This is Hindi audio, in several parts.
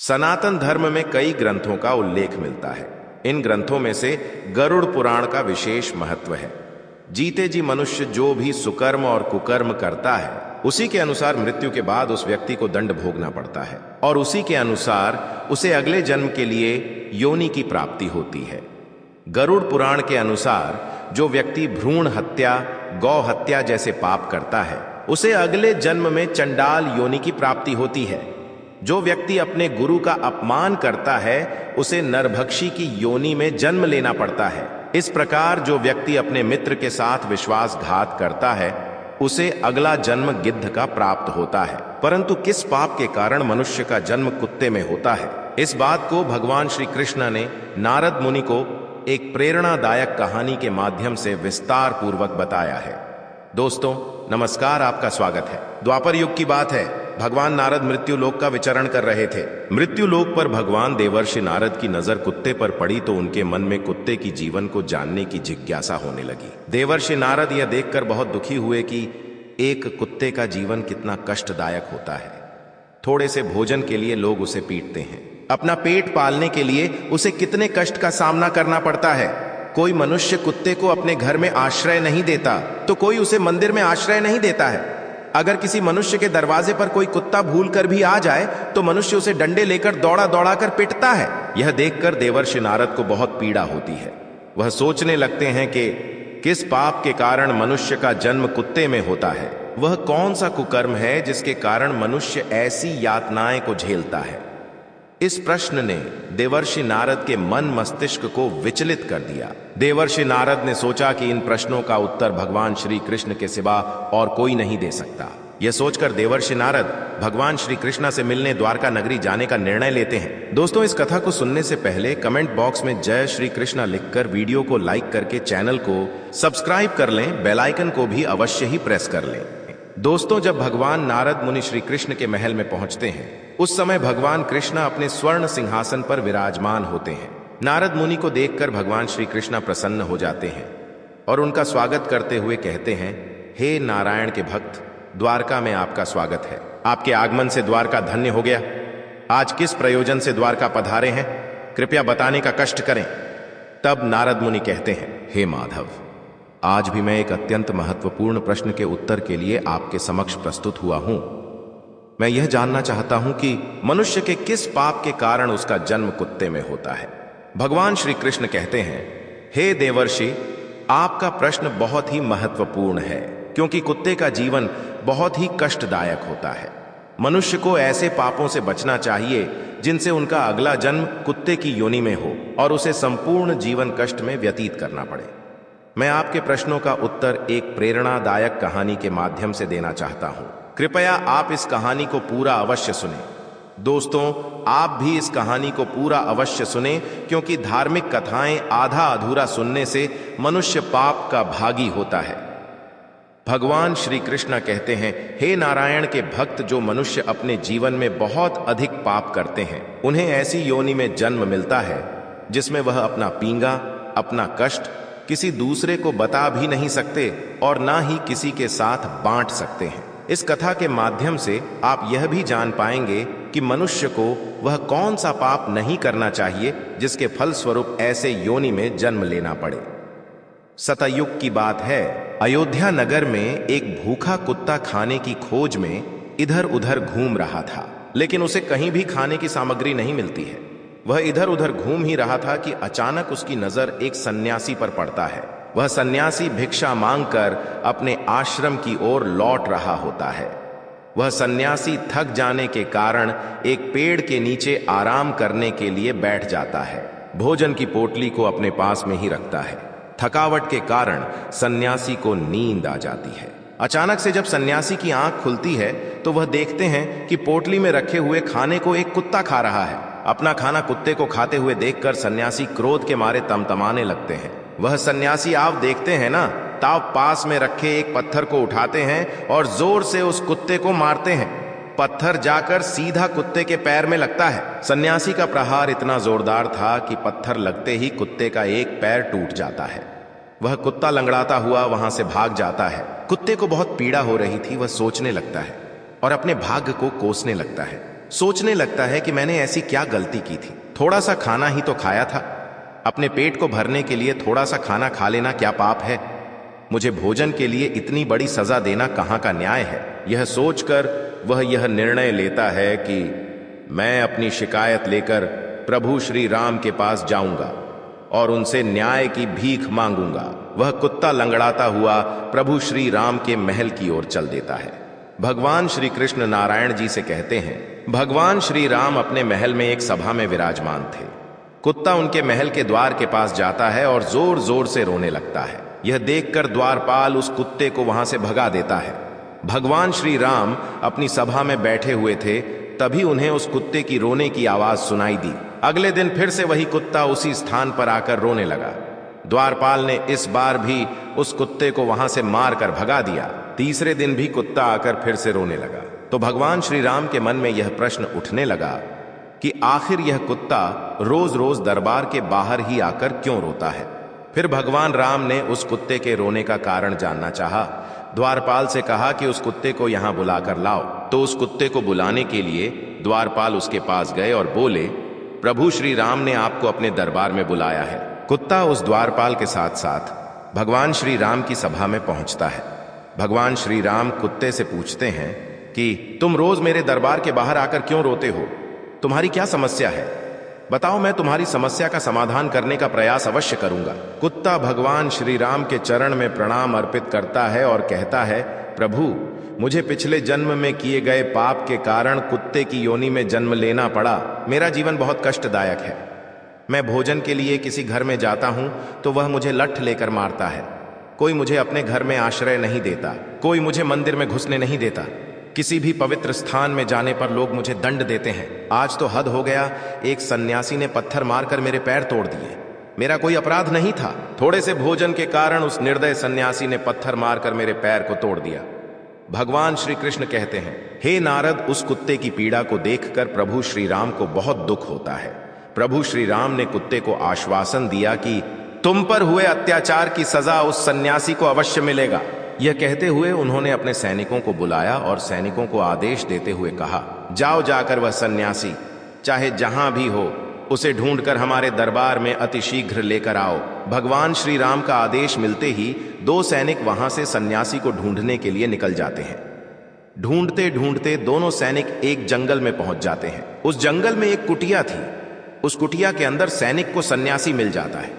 सनातन धर्म में कई ग्रंथों का उल्लेख मिलता है। इन ग्रंथों में से गरुड़ पुराण का विशेष महत्व है। जीते जी मनुष्य जो भी सुकर्म और कुकर्म करता है, उसी के अनुसार मृत्यु के बाद उस व्यक्ति को दंड भोगना पड़ता है और उसी के अनुसार उसे अगले जन्म के लिए योनि की प्राप्ति होती है। गरुड़ पुराण के अनुसार जो व्यक्ति भ्रूण हत्या, गौ हत्या जैसे पाप करता है, उसे अगले जन्म में चंडाल योनि की प्राप्ति होती है। जो व्यक्ति अपने गुरु का अपमान करता है, उसे नरभक्षी की योनि में जन्म लेना पड़ता है। इस प्रकार जो व्यक्ति अपने मित्र के साथ विश्वासघात करता है, उसे अगला जन्म गिद्ध का प्राप्त होता है। परंतु किस पाप के कारण मनुष्य का जन्म कुत्ते में होता है, इस बात को भगवान श्री कृष्ण ने नारद मुनि को एक प्रेरणादायक कहानी के माध्यम से विस्तार पूर्वक बताया है। दोस्तों नमस्कार, आपका स्वागत है। द्वापर युग की बात है। भगवान नारद मृत्यु लोक का विचरण कर रहे थे। मृत्यु लोक पर भगवान देवर्षि नारद की नजर कुत्ते पर पड़ी तो उनके मन में कुत्ते की जीवन को जानने की जिज्ञासा होने लगी। देवर्षि नारद यह देखकर बहुत दुखी हुए कि एक कुत्ते का जीवन कितना कष्टदायक होता है। थोड़े से भोजन के लिए लोग उसे पीटते हैं, अपना पेट पालने के लिए उसे कितने कष्ट का सामना करना पड़ता है। कोई मनुष्य कुत्ते को अपने घर में आश्रय नहीं देता तो कोई उसे मंदिर में आश्रय नहीं देता है। अगर किसी मनुष्य के दरवाजे पर कोई कुत्ता भूल कर भी आ जाए तो मनुष्य उसे डंडे लेकर दौड़ा दौड़ा कर पिटता है। यह देखकर देवर्षि नारद को बहुत पीड़ा होती है। वह सोचने लगते हैं कि किस पाप के कारण मनुष्य का जन्म कुत्ते में होता है। वह कौन सा कुकर्म है जिसके कारण मनुष्य ऐसी यातनाएं को झेलता है। इस प्रश्न ने देवर्षि नारद के मन मस्तिष्क को विचलित कर दिया। देवर्षि नारद ने सोचा कि इन प्रश्नों का उत्तर भगवान श्री कृष्ण के सिवा और कोई नहीं दे सकता। यह सोचकर देवर्षि नारद भगवान श्री कृष्ण से मिलने द्वारका नगरी जाने का निर्णय लेते हैं। दोस्तों इस कथा को सुनने से पहले कमेंट बॉक्स में जय श्री कृष्ण लिखकर वीडियो को लाइक करके चैनल को सब्सक्राइब कर लें, बेल आइकन को भी अवश्य ही प्रेस कर लें। दोस्तों जब भगवान नारद मुनि श्री कृष्ण के महल में पहुंचते हैं, उस समय भगवान कृष्ण अपने स्वर्ण सिंहासन पर विराजमान होते हैं। नारद मुनि को देखकर भगवान श्री कृष्ण प्रसन्न हो जाते हैं और उनका स्वागत करते हुए कहते हैं, हे नारायण के भक्त, द्वारका में आपका स्वागत है। आपके आगमन से द्वारका धन्य हो गया। आज किस प्रयोजन से द्वारका पधारे हैं, कृपया बताने का कष्ट करें। तब नारद मुनि कहते हैं, हे माधव, आज भी मैं एक अत्यंत महत्वपूर्ण प्रश्न के उत्तर के लिए आपके समक्ष प्रस्तुत हुआ हूं। मैं यह जानना चाहता हूं कि मनुष्य के किस पाप के कारण उसका जन्म कुत्ते में होता है। भगवान श्री कृष्ण कहते हैं, हे देवर्षि, आपका प्रश्न बहुत ही महत्वपूर्ण है, क्योंकि कुत्ते का जीवन बहुत ही कष्टदायक होता है। मनुष्य को ऐसे पापों से बचना चाहिए जिनसे उनका अगला जन्म कुत्ते की योनि में हो और उसे संपूर्ण जीवन कष्ट में व्यतीत करना पड़े। मैं आपके प्रश्नों का उत्तर एक प्रेरणादायक कहानी के माध्यम से देना चाहता हूं। कृपया आप इस कहानी को पूरा अवश्य सुनें। दोस्तों आप भी इस कहानी को पूरा अवश्य सुनें, क्योंकि धार्मिक कथाएं आधा अधूरा सुनने से मनुष्य पाप का भागी होता है। भगवान श्री कृष्ण कहते हैं, हे नारायण के भक्त, जो मनुष्य अपने जीवन में बहुत अधिक पाप करते हैं, उन्हें ऐसी योनि में जन्म मिलता है जिसमें वह अपना पींगा, अपना कष्ट किसी दूसरे को बता भी नहीं सकते और ना ही किसी के साथ बांट सकते हैं। इस कथा के माध्यम से आप यह भी जान पाएंगे कि मनुष्य को वह कौन सा पाप नहीं करना चाहिए जिसके फलस्वरूप ऐसे योनि में जन्म लेना पड़े। सतयुग की बात है। अयोध्या नगर में एक भूखा कुत्ता खाने की खोज में इधर उधर घूम रहा था, लेकिन उसे कहीं भी खाने की सामग्री नहीं मिलती है। वह इधर उधर घूम ही रहा था कि अचानक उसकी नजर एक सन्यासी पर पड़ता है। वह सन्यासी भिक्षा मांगकर अपने आश्रम की ओर लौट रहा होता है। वह सन्यासी थक जाने के कारण एक पेड़ के नीचे आराम करने के लिए बैठ जाता है। भोजन की पोटली को अपने पास में ही रखता है। थकावट के कारण सन्यासी को नींद आ जाती है। अचानक से जब सन्यासी की आंख खुलती है तो वह देखते हैं कि पोटली में रखे हुए खाने को एक कुत्ता खा रहा है। अपना खाना कुत्ते को खाते हुए देखकर सन्यासी क्रोध के मारे तमतमाने लगते हैं। वह सन्यासी आप देखते हैं ना, ताव पास में रखे एक पत्थर को उठाते हैं और जोर से उस कुत्ते को मारते हैं। पत्थर जाकर सीधा कुत्ते के पैर में लगता है। सन्यासी का प्रहार इतना जोरदार था कि पत्थर लगते ही कुत्ते का एक पैर टूट जाता है। वह कुत्ता लंगड़ाता हुआ वहां से भाग जाता है। कुत्ते को बहुत पीड़ा हो रही थी। वह सोचने लगता है और अपने भाग्य को कोसने लगता है। सोचने लगता है कि मैंने ऐसी क्या गलती की थी। थोड़ा सा खाना ही तो खाया था। अपने पेट को भरने के लिए थोड़ा सा खाना खा लेना क्या पाप है? मुझे भोजन के लिए इतनी बड़ी सजा देना कहाँ का न्याय है? यह सोचकर वह यह निर्णय लेता है कि मैं अपनी शिकायत लेकर प्रभु श्री राम के पास जाऊंगा और उनसे न्याय की भीख मांगूंगा। वह कुत्ता लंगड़ाता हुआ प्रभु श्री राम के महल की ओर चल देता है। भगवान श्री कृष्ण नारायण जी से कहते हैं, भगवान श्री राम अपने महल में एक सभा में विराजमान थे। कुत्ता उनके महल के द्वार के पास जाता है और जोर जोर से रोने लगता है। यह देखकर द्वारपाल उस कुत्ते को वहां से भगा देता है। भगवान श्री राम अपनी सभा में बैठे हुए थे, तभी उन्हें उस कुत्ते की रोने की आवाज सुनाई दी। अगले दिन फिर से वही कुत्ता उसी स्थान पर आकर रोने लगा। द्वारपाल ने इस बार भी उस कुत्ते को वहां से मारकर भगा दिया। तीसरे दिन भी कुत्ता आकर फिर से रोने लगा। तो भगवान श्री राम के मन में यह प्रश्न उठने लगा कि आखिर यह कुत्ता रोज रोज दरबार के बाहर ही आकर क्यों रोता है। फिर भगवान राम ने उस कुत्ते के रोने का कारण जानना चाहा। द्वारपाल से कहा कि उस कुत्ते को यहां बुलाकर लाओ। तो उस कुत्ते को बुलाने के लिए द्वारपाल उसके पास गए और बोले, प्रभु श्री राम ने आपको अपने दरबार में बुलाया है। कुत्ता उस द्वारपाल के साथ साथ भगवान श्री राम की सभा में पहुंचता है। भगवान श्री राम कुत्ते से पूछते हैं कि तुम रोज मेरे दरबार के बाहर आकर क्यों रोते हो? तुम्हारी क्या समस्या है? बताओ, मैं तुम्हारी समस्या का समाधान करने का प्रयास अवश्य करूंगा। कुत्ता भगवान श्री राम के चरण में प्रणाम अर्पित करता है और कहता है, प्रभु, मुझे पिछले जन्म में किए गए पाप के कारण कुत्ते की योनि में जन्म लेना पड़ा। मेरा जीवन बहुत कष्टदायक है। मैं भोजन के लिए किसी घर में जाता हूं तो वह मुझे लठ लेकर मारता है। कोई मुझे अपने घर में आश्रय नहीं देता। कोई मुझे मंदिर में घुसने नहीं देता। किसी भी पवित्र स्थान में जाने पर लोग मुझे दंड देते हैं। आज तो हद हो गया, एक सन्यासी ने पत्थर मारकर मेरे पैर तोड़ दिए। मेरा कोई अपराध नहीं था। थोड़े से भोजन के कारण उस निर्दय सन्यासी ने पत्थर मारकर मेरे पैर को तोड़ दिया। भगवान श्री कृष्ण कहते हैं, हे नारद, उस कुत्ते की पीड़ा को देखकर प्रभु श्री राम को बहुत दुख होता है। प्रभु श्री राम ने कुत्ते को आश्वासन दिया कि तुम पर हुए अत्याचार की सजा उस सन्यासी को अवश्य मिलेगा। यह कहते हुए उन्होंने अपने सैनिकों को बुलाया और सैनिकों को आदेश देते हुए कहा, जाओ, जाकर वह सन्यासी चाहे जहां भी हो उसे ढूंढकर हमारे दरबार में अतिशीघ्र लेकर आओ। भगवान श्री राम का आदेश मिलते ही दो सैनिक वहां से सन्यासी को ढूंढने के लिए निकल जाते हैं। ढूंढते ढूंढते दोनों सैनिक एक जंगल में पहुंच जाते हैं। उस जंगल में एक कुटिया थी। उस कुटिया के अंदर सैनिक को सन्यासी मिल जाता है।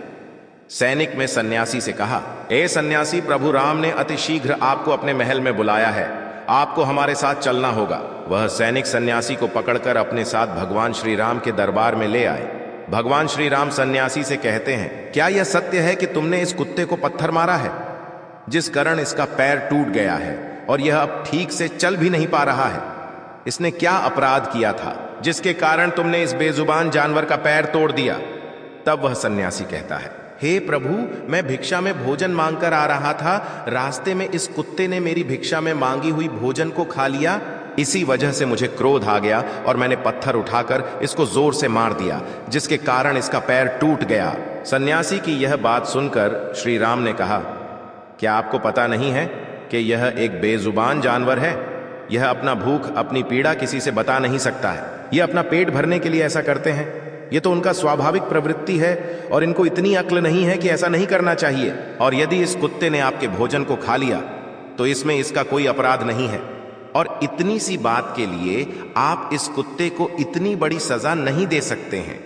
सैनिक में सन्यासी से कहा, ए सन्यासी, प्रभु राम ने अतिशीघ्र आपको अपने महल में बुलाया है। आपको हमारे साथ चलना होगा। वह सैनिक सन्यासी को पकड़कर अपने साथ भगवान श्री राम के दरबार में ले आए। भगवान श्री राम सन्यासी से कहते हैं, क्या यह सत्य है कि तुमने इस कुत्ते को पत्थर मारा है, जिस कारण इसका पैर टूट गया है और यह अब ठीक से चल भी नहीं पा रहा है? इसने क्या अपराध किया था जिसके कारण तुमने इस बेजुबान जानवर का पैर तोड़ दिया? तब वह सन्यासी कहता है, हे प्रभु, मैं भिक्षा में भोजन मांगकर आ रहा था। रास्ते में इस कुत्ते ने मेरी भिक्षा में मांगी हुई भोजन को खा लिया। इसी वजह से मुझे क्रोध आ गया और मैंने पत्थर उठाकर इसको जोर से मार दिया, जिसके कारण इसका पैर टूट गया। सन्यासी की यह बात सुनकर श्री राम ने कहा, क्या आपको पता नहीं है कि यह एक बेजुबान जानवर है? यह अपना भूख, अपनी पीड़ा किसी से बता नहीं सकता है। यह अपना पेट भरने के लिए ऐसा करते हैं। ये तो उनका स्वाभाविक प्रवृत्ति है और इनको इतनी अक्ल नहीं है कि ऐसा नहीं करना चाहिए। और यदि इस कुत्ते ने आपके भोजन को खा लिया तो इसमें इसका कोई अपराध नहीं है। और इतनी सी बात के लिए आप इस कुत्ते को इतनी बड़ी सजा नहीं दे सकते हैं।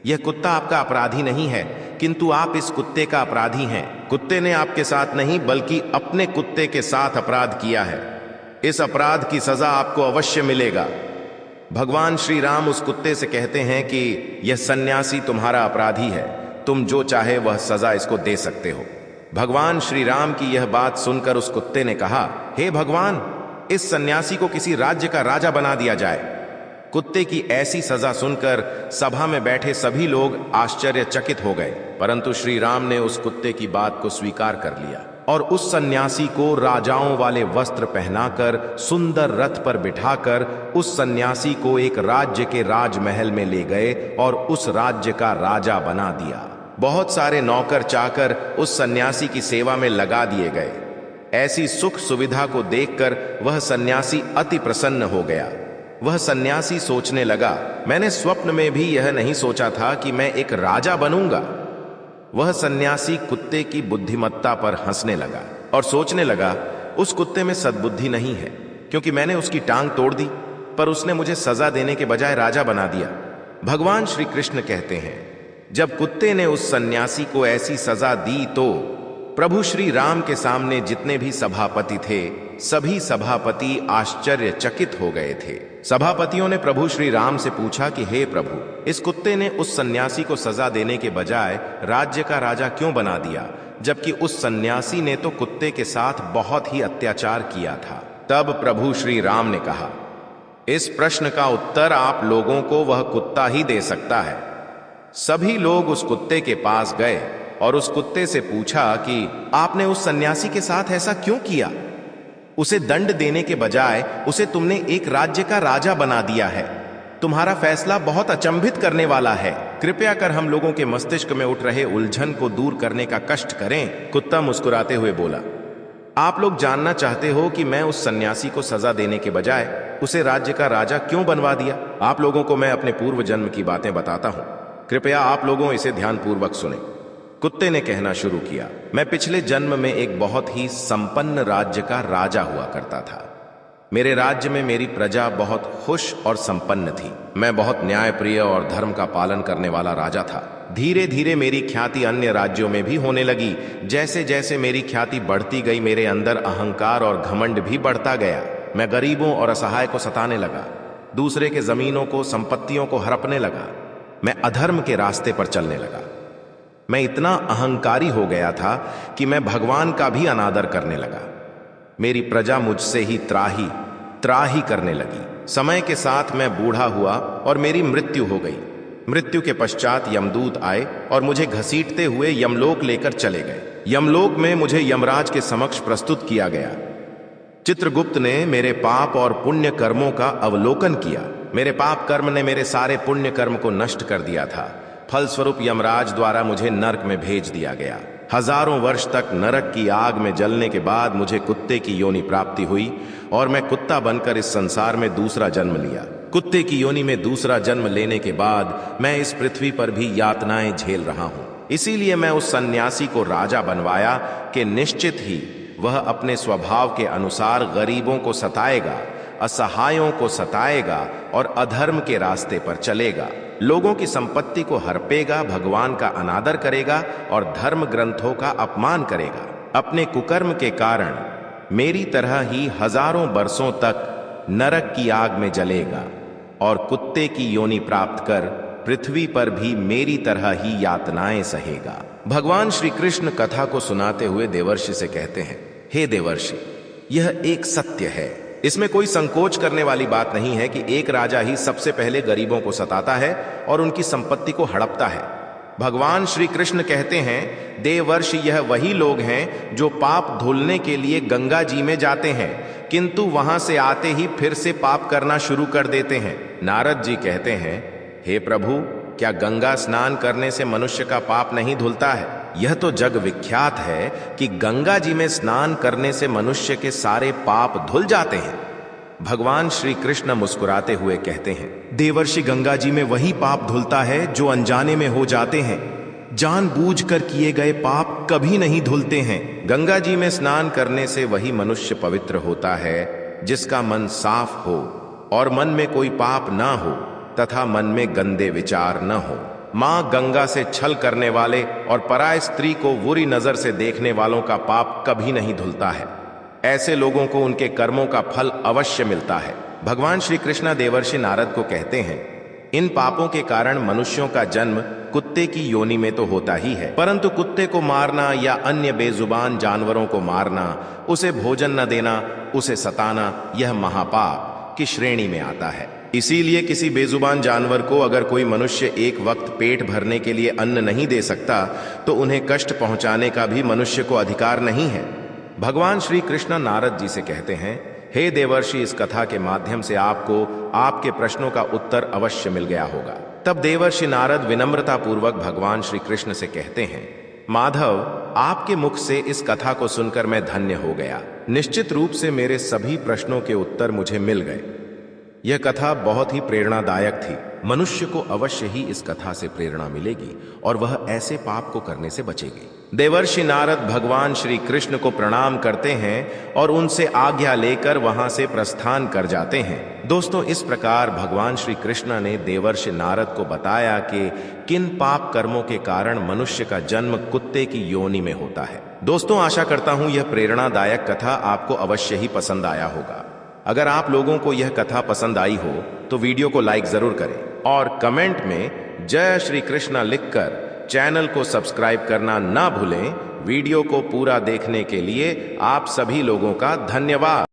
यह कुत्ता आपका अपराधी नहीं है, किंतु आप इस कुत्ते का अपराधी हैं। कुत्ते ने आपके साथ नहीं बल्कि अपने कुत्ते के साथ अपराध किया है। इस अपराध की सजा आपको अवश्य मिलेगा। भगवान श्री राम उस कुत्ते से कहते हैं कि यह सन्यासी तुम्हारा अपराधी है। तुम जो चाहे वह सजा इसको दे सकते हो। भगवान श्री राम की यह बात सुनकर उस कुत्ते ने कहा, हे भगवान, इस सन्यासी को किसी राज्य का राजा बना दिया जाए। कुत्ते की ऐसी सजा सुनकर सभा में बैठे सभी लोग आश्चर्यचकित हो गए, परंतु श्री राम ने उस कुत्ते की बात को स्वीकार कर लिया और उस सन्यासी को राजाओं वाले वस्त्र पहनाकर, सुंदर रथ पर बिठाकर उस सन्यासी को एक राज्य के राजमहल में ले गए और उस राज्य का राजा बना दिया। बहुत सारे नौकर चाकर उस सन्यासी की सेवा में लगा दिए गए। ऐसी सुख सुविधा को देखकर वह सन्यासी अति प्रसन्न हो गया। वह सन्यासी सोचने लगा, मैंने स्वप्न में भी यह नहीं सोचा था कि मैं एक राजा बनूंगा। वह सन्यासी कुत्ते की बुद्धिमत्ता पर हंसने लगा और सोचने लगा, उस कुत्ते में सद्बुद्धि नहीं है, क्योंकि मैंने उसकी टांग तोड़ दी, पर उसने मुझे सजा देने के बजाय राजा बना दिया। भगवान श्री कृष्ण कहते हैं, जब कुत्ते ने उस सन्यासी को ऐसी सजा दी तो प्रभु श्री राम के सामने जितने भी सभापति थे, सभी सभापति आश्चर्यचकित हो गए थे। सभापतियों ने प्रभु श्री राम से पूछा कि हे प्रभु, इस कुत्ते ने उस सन्यासी को सजा देने के बजाय राज्य का राजा क्यों बना दिया, जबकि उस सन्यासी ने तो कुत्ते के साथ बहुत ही अत्याचार किया था। तब प्रभु श्री राम ने कहा, इस प्रश्न का उत्तर आप लोगों को वह कुत्ता ही दे सकता है। सभी लोग उस कुत्ते के पास गए और उस कुत्ते से पूछा कि आपने उस सन्यासी के साथ ऐसा क्यों किया? उसे दंड देने के बजाय उसे तुमने एक राज्य का राजा बना दिया है। तुम्हारा फैसला बहुत अचंभित करने वाला है। कृपया कर हम लोगों के मस्तिष्क में उठ रहे उलझन को दूर करने का कष्ट करें। कुत्ता मुस्कुराते हुए बोला, आप लोग जानना चाहते हो कि मैं उस सन्यासी को सजा देने के बजाय उसे राज्य का राजा क्यों बनवा दिया? आप लोगों को मैं अपने पूर्व जन्म की बातें बताता हूं। कृपया आप लोगों इसे ध्यानपूर्वक सुने। कुत्ते ने कहना शुरू किया, मैं पिछले जन्म में एक बहुत ही संपन्न राज्य का राजा हुआ करता था। मेरे राज्य में मेरी प्रजा बहुत खुश और संपन्न थी। मैं बहुत न्यायप्रिय और धर्म का पालन करने वाला राजा था। धीरे धीरे मेरी ख्याति अन्य राज्यों में भी होने लगी। जैसे जैसे मेरी ख्याति बढ़ती गई, मेरे अंदर अहंकार और घमंड भी बढ़ता गया। मैं गरीबों और असहाय को सताने लगा, दूसरे के जमीनों को, संपत्तियों को हड़पने लगा। मैं अधर्म के रास्ते पर चलने लगा। मैं इतना अहंकारी हो गया था कि मैं भगवान का भी अनादर करने लगा। मेरी प्रजा मुझसे ही त्राही त्राही करने लगी। समय के साथ मैं बूढ़ा हुआ और मेरी मृत्यु हो गई। मृत्यु के पश्चात यमदूत आए और मुझे घसीटते हुए यमलोक लेकर चले गए। यमलोक में मुझे यमराज के समक्ष प्रस्तुत किया गया। चित्रगुप्त ने मेरे पाप और पुण्य कर्मों का अवलोकन किया। मेरे पाप कर्म ने मेरे सारे पुण्य कर्म को नष्ट कर दिया था। फलस्वरूप यमराज द्वारा मुझे नरक में भेज दिया गया। हजारों वर्ष तक नरक की आग में जलने के बाद मुझे कुत्ते की योनि प्राप्ति हुई और मैं कुत्ता बनकर इस संसार में दूसरा जन्म लिया। कुत्ते की योनि में दूसरा जन्म लेने के बाद मैं इस पृथ्वी पर भी यातनाएं झेल रहा हूं। इसीलिए मैं उस सन्यासी को राजा बनवाया कि निश्चित ही वह अपने स्वभाव के अनुसार गरीबों को सताएगा, असहायों को सताएगा और अधर्म के रास्ते पर चलेगा, लोगों की संपत्ति को हड़पेगा, भगवान का अनादर करेगा और धर्म ग्रंथों का अपमान करेगा। अपने कुकर्म के कारण मेरी तरह ही हजारों बरसों तक नरक की आग में जलेगा और कुत्ते की योनि प्राप्त कर पृथ्वी पर भी मेरी तरह ही यातनाएं सहेगा। भगवान श्री कृष्ण कथा को सुनाते हुए देवर्षि से कहते हैं, हे देवर्षि, यह एक सत्य है। इसमें कोई संकोच करने वाली बात नहीं है कि एक राजा ही सबसे पहले गरीबों को सताता है और उनकी संपत्ति को हड़पता है। भगवान श्री कृष्ण कहते हैं, देवर्षि, यह वही लोग हैं जो पाप धुलने के लिए गंगा जी में जाते हैं, किंतु वहां से आते ही फिर से पाप करना शुरू कर देते हैं। नारद जी कहते हैं, हे प्रभु, क्या गंगा स्नान करने से मनुष्य का पाप नहीं धुलता है? यह तो जग विख्यात है कि गंगा जी में स्नान करने से मनुष्य के सारे पाप धुल जाते हैं। भगवान श्री कृष्ण मुस्कुराते हुए कहते हैं, देवर्षि, गंगा जी में वही पाप धुलता है जो अनजाने में हो जाते हैं। जानबूझकर किए गए पाप कभी नहीं धुलते हैं। गंगा जी में स्नान करने से वही मनुष्य पवित्र होता है जिसका मन साफ हो और मन में कोई पाप ना हो तथा मन में गंदे विचार न हो। मां गंगा से छल करने वाले और पराय स्त्री को बुरी नजर से देखने वालों का पाप कभी नहीं धुलता है। ऐसे लोगों को उनके कर्मों का फल अवश्य मिलता है। भगवान श्री कृष्ण देवर्षि नारद को कहते हैं, इन पापों के कारण मनुष्यों का जन्म कुत्ते की योनि में तो होता ही है, परंतु कुत्ते को मारना या अन्य बेजुबान जानवरों को मारना, उसे भोजन न देना, उसे सताना, यह महापाप की श्रेणी में आता है। इसीलिए किसी बेजुबान जानवर को अगर कोई मनुष्य एक वक्त पेट भरने के लिए अन्न नहीं दे सकता तो उन्हें कष्ट पहुंचाने का भी मनुष्य को अधिकार नहीं है। भगवान श्री कृष्ण नारद जी से कहते हैं, हे देवर्षि, इस कथा के माध्यम से आपको आपके प्रश्नों का उत्तर अवश्य मिल गया होगा। तब देवर्षि नारद विनम्रता पूर्वक भगवान श्री कृष्ण से कहते हैं, माधव, आपके मुख से इस कथा को सुनकर मैं धन्य हो गया। निश्चित रूप से मेरे सभी प्रश्नों के उत्तर मुझे मिल गए। यह कथा बहुत ही प्रेरणादायक थी। मनुष्य को अवश्य ही इस कथा से प्रेरणा मिलेगी और वह ऐसे पाप को करने से बचेगी। देवर्षि नारद भगवान श्री कृष्ण को प्रणाम करते हैं और उनसे आज्ञा लेकर वहां से प्रस्थान कर जाते हैं। दोस्तों, इस प्रकार भगवान श्री कृष्ण ने देवर्षि नारद को बताया कि किन पाप कर्मों के कारण मनुष्य का जन्म कुत्ते की योनि में होता है। दोस्तों, आशा करता हूं यह प्रेरणादायक कथा आपको अवश्य ही पसंद आया होगा। अगर आप लोगों को यह कथा पसंद आई हो तो वीडियो को लाइक जरूर करें और कमेंट में जय श्री कृष्णा लिखकर चैनल को सब्सक्राइब करना ना भूलें। वीडियो को पूरा देखने के लिए आप सभी लोगों का धन्यवाद।